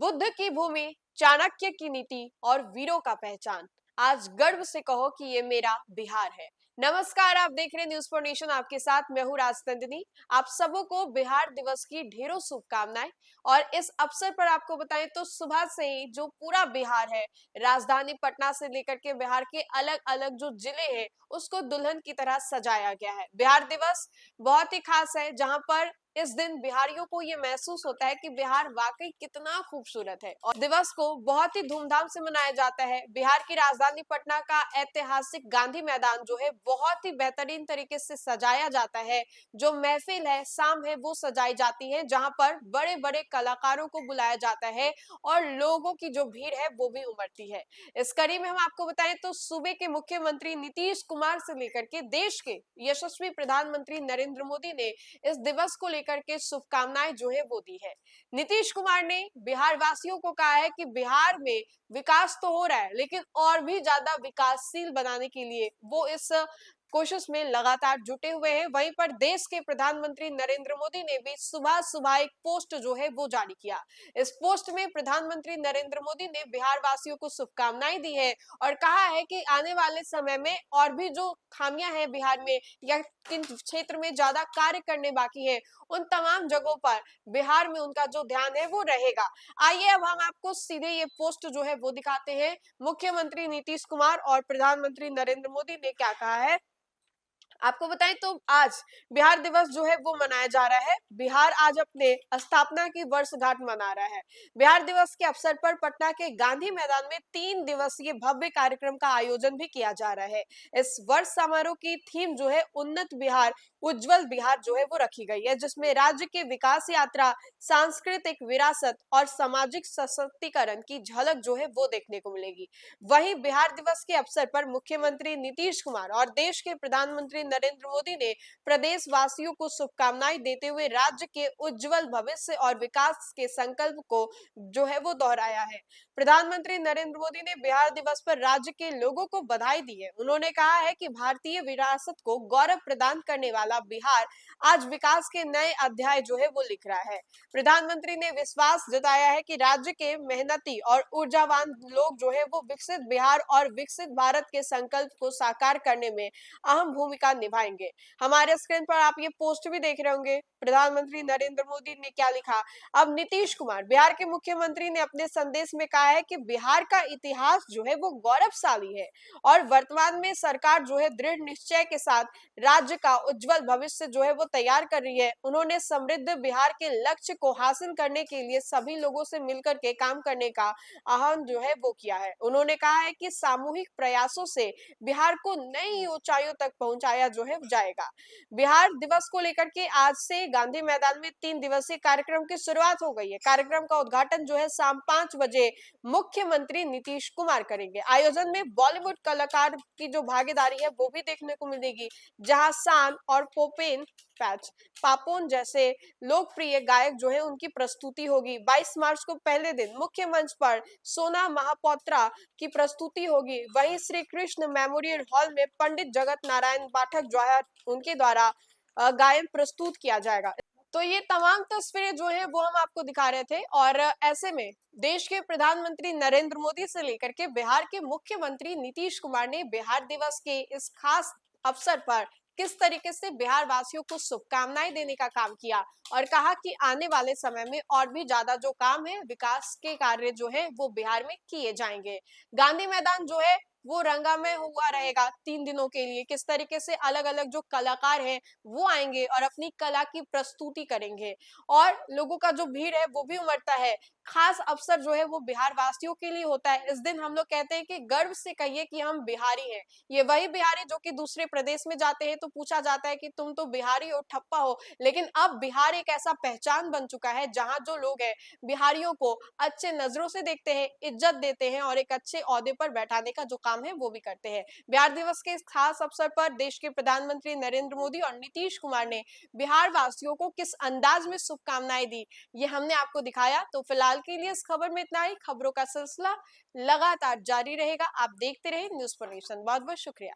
बुद्ध की भूमि, चाणक्य की नीति और वीरों का पहचान। आज गर्व से कहो कि ये मेरा बिहार है। नमस्कार, आप देख रहे हैं न्यूज फॉर नेशन। आपके साथ मैं हूँ राजनंदिनी। आप सबों को बिहार दिवस की ढेरों शुभकामनाएं। और इस अवसर पर आपको बताएं तो सुबह से ही जो पूरा बिहार है, राजधानी पटना से लेकर के बिहार के अलग अलग जो जिले हैं, उसको दुल्हन की तरह सजाया गया है। बिहार दिवस बहुत ही खास है, जहां पर इस दिन बिहारियों को ये महसूस होता है कि बिहार वाकई कितना खूबसूरत है और दिवस को बहुत ही धूमधाम से मनाया जाता है। बिहार की राजधानी पटना का ऐतिहासिक गांधी मैदान जो है बहुत ही बेहतरीन तरीके से सजाया जाता है। जो महफिल है, शाम है, वो सजाई जाती है, जहां पर बड़े बड़े कलाकारों को बुलाया जाता है और लोगों की जो भीड़ है वो भी उमड़ती है। इस कड़ी में हम आपको बताएं तो सूबे के मुख्यमंत्री नीतीश कुमार से लेकर के देश के यशस्वी प्रधानमंत्री नरेंद्र मोदी ने इस दिवस को लेकर के शुभकामनाएं जो है वो दी है। नीतीश कुमार ने बिहार वासियों को कहा है कि बिहार में विकास तो हो रहा है, लेकिन और भी ज्यादा विकासशील बनाने के लिए वो इस कोशिश में लगातार जुटे हुए हैं। वहीं पर देश के प्रधानमंत्री नरेंद्र मोदी ने भी सुबह सुबह एक पोस्ट जो है वो जारी किया। इस पोस्ट में प्रधानमंत्री नरेंद्र मोदी ने बिहार वासियों को शुभकामनाएं दी है और कहा है कि आने वाले समय में और भी जो खामियां हैं बिहार में या किन क्षेत्र में ज्यादा कार्य करने बाकी है, उन तमाम जगहों पर बिहार में उनका जो ध्यान है वो रहेगा। आइए अब हम आपको सीधे ये पोस्ट जो है वो दिखाते हैं। मुख्यमंत्री नीतीश कुमार और प्रधानमंत्री नरेंद्र मोदी ने क्या कहा है आपको बताएं तो आज बिहार दिवस जो है वो मनाया जा रहा है। बिहार आज अपने स्थापना की वर्षगांठ मना रहा है। बिहार दिवस के अवसर पर पटना के गांधी मैदान में 3 दिवसीय भव्य कार्यक्रम का आयोजन भी किया जा रहा है। इस वर्ष समारोह की थीम जो है उन्नत बिहार, उज्जवल बिहार जो है वो रखी गई है, जिसमें राज्य के विकास यात्रा, सांस्कृतिक विरासत और सामाजिक सशक्तिकरण की झलक जो है वो देखने को मिलेगी। वहीं बिहार दिवस के अवसर पर मुख्यमंत्री नीतीश कुमार और देश के प्रधानमंत्री नरेंद्र मोदी ने प्रदेश वासियों को शुभकामनाएं देते हुए राज्य के उज्जवल भविष्य और विकास के संकल्प को जो है वो दोहराया है। प्रधानमंत्री नरेंद्र मोदी ने बिहार दिवस पर राज्य के लोगों को बधाई दी है। उन्होंने कहा है कि भारतीय विरासत को गौरव प्रदान करने वाला बिहार आज विकास के नए अध्याय जो है वो लिख रहा है। प्रधानमंत्री ने विश्वास जताया है कि राज्य के मेहनती और ऊर्जावान लोग जो है वो विकसित बिहार और विकसित भारत के संकल्प को साकार करने में अहम भूमिका निभाएंगे। हमारे स्क्रीन पर आप ये पोस्ट भी देख रहे होंगे। प्रधानमंत्री नरेंद्र मोदी ने क्या लिखा। अब नीतीश कुमार बिहार के मुख्यमंत्री ने अपने संदेश में कहा है कि बिहार का इतिहास जो है वो गौरवशाली है और वर्तमान में सरकार जो है दृढ़ निश्चय के साथ राज्य का उज्जवल भविष्य जो है वो तैयार कर रही है। उन्होंने समृद्ध बिहार के लक्ष्य को हासिल करने के लिए सभी लोगों से मिलकर के काम करने का आह्वान जो है वो किया है। उन्होंने कहा है कि सामूहिक प्रयासों से बिहार को नई ऊंचाइयों तक पहुंचाया जो है जाएगा। बिहार दिवस को लेकर के आज से गांधी मैदान में 3 दिवसीय कार्यक्रम की शुरुआत हो गई है। कार्यक्रम का उद्घाटन जो है शाम 5 बजे मुख्यमंत्री नीतीश कुमार करेंगे। आयोजन में बॉलीवुड कलाकार की जो भागीदारी है वो भी देखने को मिलेगी, जहां शान और पोपेन पैच पापोन जैसे लोकप्रिय गायक जो है उनकी प्रस्तुति होगी। 22 मार्च को पहले दिन मुख्य मंच पर सोना महापात्रा की प्रस्तुति होगी। वहीं श्री कृष्ण मेमोरियल हॉल में पंडित जगत नारायण पाठक जो है उनके द्वारा गायन प्रस्तुत किया जाएगा। तो ये तमाम तस्वीरें जो है वो हम आपको दिखा रहे थे और ऐसे में देश के प्रधानमंत्री नरेंद्र मोदी से लेकर के बिहार के मुख्यमंत्री नीतीश कुमार ने बिहार दिवस के इस खास अवसर पर किस तरीके से बिहार वासियों को शुभकामनाएं देने का काम किया और कहा कि आने वाले समय में और भी ज्यादा जो काम है, विकास के कार्य जो है वो बिहार में किए जाएंगे। गांधी मैदान जो है वो रंगामय हुआ रहेगा 3 दिनों के लिए। किस तरीके से अलग अलग जो कलाकार हैं वो आएंगे और अपनी कला की प्रस्तुति करेंगे और लोगों का जो भीड़ है वो भी उमड़ता है। खास अवसर जो है वो बिहार वासियों के लिए होता है। इस दिन हम लोग कहते हैं कि गर्व से कहिए कि हम बिहारी हैं। ये वही बिहारी जो कि दूसरे प्रदेश में जाते हैं तो पूछा जाता है कि तुम तो बिहारी हो, ठप्पा हो, लेकिन अब बिहार एक ऐसा पहचान बन चुका है जहां जो लोग हैं बिहारियों को अच्छे नजरों से देखते हैं, इज्जत देते हैं और एक अच्छे ओहदे पर बैठाने का जो काम है वो भी करते हैं। बिहार दिवस के इस खास अवसर पर देश के प्रधानमंत्री नरेंद्र मोदी और नीतीश कुमार ने बिहार वासियों को किस अंदाज में शुभकामनाएं दी, ये हमने आपको दिखाया। तो फिलहाल के लिए इस खबर में इतना ही। खबरों का सिलसिला लगातार जारी रहेगा। आप देखते रहे न्यूज फॉर नेशन। बहुत बहुत शुक्रिया।